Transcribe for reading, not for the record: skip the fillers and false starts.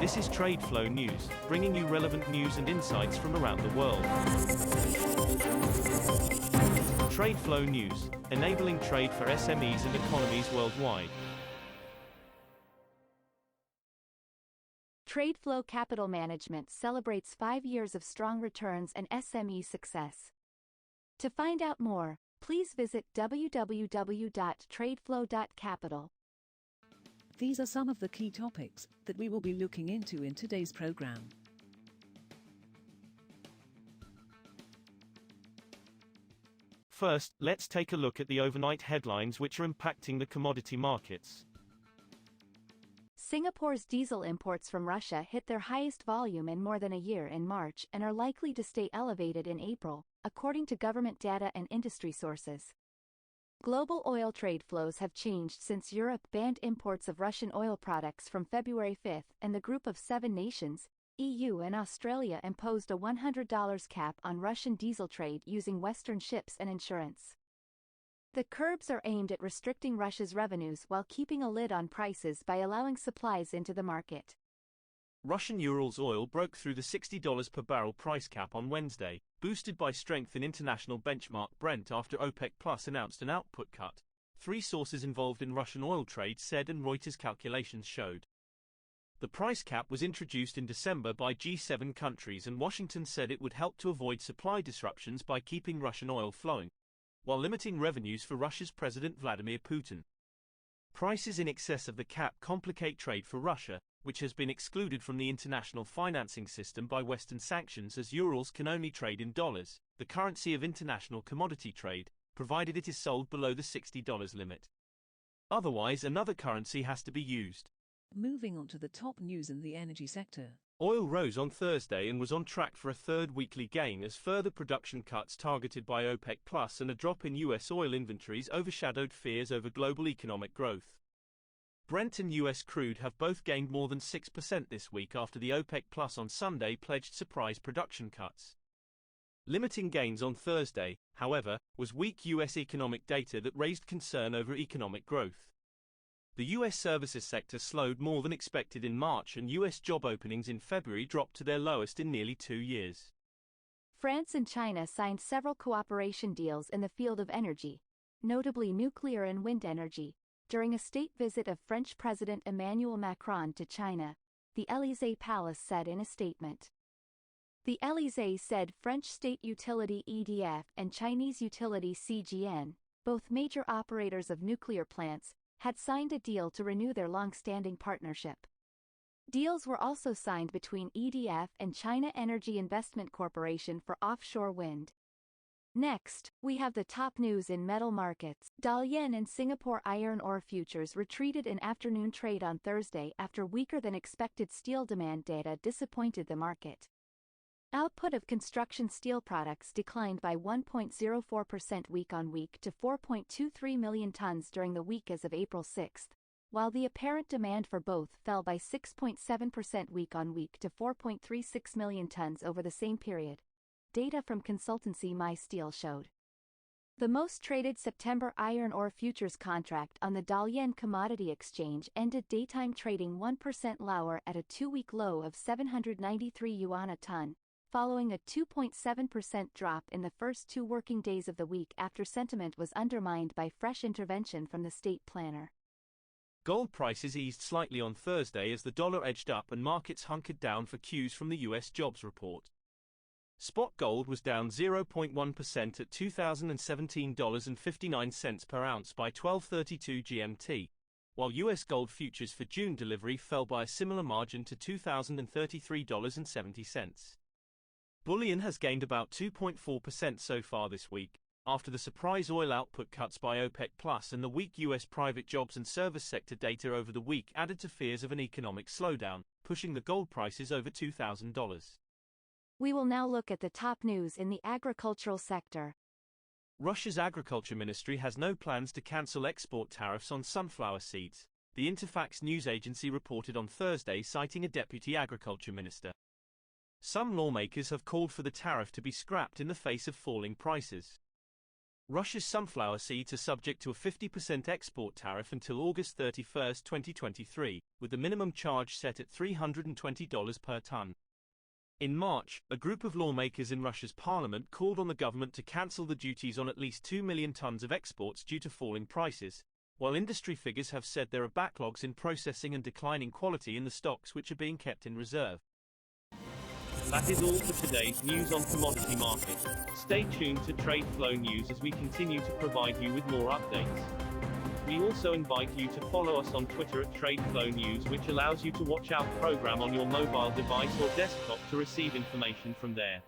This is TradeFlow News, bringing you relevant news and insights from around the world. TradeFlow News, enabling trade for SMEs and economies worldwide. TradeFlow Capital Management celebrates 5 years of strong returns and SME success. To find out more, please visit www.tradeflow.capital. These are some of the key topics that we will be looking into in today's program. First, let's take a look at the overnight headlines which are impacting the commodity markets. Singapore's diesel imports from Russia hit their highest volume in more than a year in March and are likely to stay elevated in April, according to government data and industry sources. Global oil trade flows have changed since Europe banned imports of Russian oil products from February 5 and the Group of 7 nations, EU and Australia imposed a $100 cap on Russian diesel trade using Western ships and insurance. The curbs are aimed at restricting Russia's revenues while keeping a lid on prices by allowing supplies into the market. Russian Urals oil broke through the $60 per barrel price cap on Wednesday, boosted by strength in international benchmark Brent after OPEC Plus announced an output cut, 3 sources involved in Russian oil trade said and Reuters calculations showed. The price cap was introduced in December by G7 countries and Washington said it would help to avoid supply disruptions by keeping Russian oil flowing, while limiting revenues for Russia's President Vladimir Putin. Prices in excess of the cap complicate trade for Russia, which has been excluded from the international financing system by Western sanctions as Urals can only trade in dollars, the currency of international commodity trade, provided it is sold below the $60 limit. Otherwise, another currency has to be used. Moving on to the top news in the energy sector. Oil rose on Thursday and was on track for a third weekly gain as further production cuts targeted by OPEC Plus and a drop in U.S. oil inventories overshadowed fears over global economic growth. Brent and U.S. crude have both gained more than 6% this week after the OPEC Plus on Sunday pledged surprise production cuts. Limiting gains on Thursday, however, was weak U.S. economic data that raised concern over economic growth. The U.S. services sector slowed more than expected in March and U.S. job openings in February dropped to their lowest in nearly 2 years. France and China signed several cooperation deals in the field of energy, notably nuclear and wind energy, during a state visit of French President Emmanuel Macron to China, the Élysée Palace said in a statement. The Élysée said French state utility EDF and Chinese utility CGN, both major operators of nuclear plants, had signed a deal to renew their long-standing partnership. Deals were also signed between EDF and China Energy Investment Corporation for offshore wind. Next, we have the top news in metal markets. Dalian and Singapore iron ore futures retreated in afternoon trade on Thursday after weaker-than-expected steel demand data disappointed the market. Output of construction steel products declined by 1.04% week-on-week to 4.23 million tons during the week as of April 6, while the apparent demand for both fell by 6.7% week-on-week to 4.36 million tons over the same period. Data from consultancy MySteel showed. The most traded September iron ore futures contract on the Dalian Commodity Exchange ended daytime trading 1% lower at a 2-week low of 793 yuan a ton, following a 2.7% drop in the first 2 working days of the week after sentiment was undermined by fresh intervention from the state planner. Gold prices eased slightly on Thursday as the dollar edged up and markets hunkered down for cues from the U.S. jobs report. Spot gold was down 0.1% at $2,017.59 per ounce by 12:32 GMT, while U.S. gold futures for June delivery fell by a similar margin to $2,033.70. Bullion has gained about 2.4% so far this week, after the surprise oil output cuts by OPEC Plus and the weak U.S. private jobs and service sector data over the week added to fears of an economic slowdown, pushing the gold prices over $2,000. We will now look at the top news in the agricultural sector. Russia's agriculture ministry has no plans to cancel export tariffs on sunflower seeds, the Interfax news agency reported on Thursday citing a deputy agriculture minister. Some lawmakers have called for the tariff to be scrapped in the face of falling prices. Russia's sunflower seeds are subject to a 50% export tariff until August 31, 2023, with the minimum charge set at $320 per ton. In March, a group of lawmakers in Russia's parliament called on the government to cancel the duties on at least 2 million tons of exports due to falling prices, while industry figures have said there are backlogs in processing and declining quality in the stocks which are being kept in reserve. That is all for today's news on commodity markets. Stay tuned to TradeFlow News as we continue to provide you with more updates. We also invite you to follow us on Twitter at TradeFlow News, which allows you to watch our program on your mobile device or desktop to receive information from there.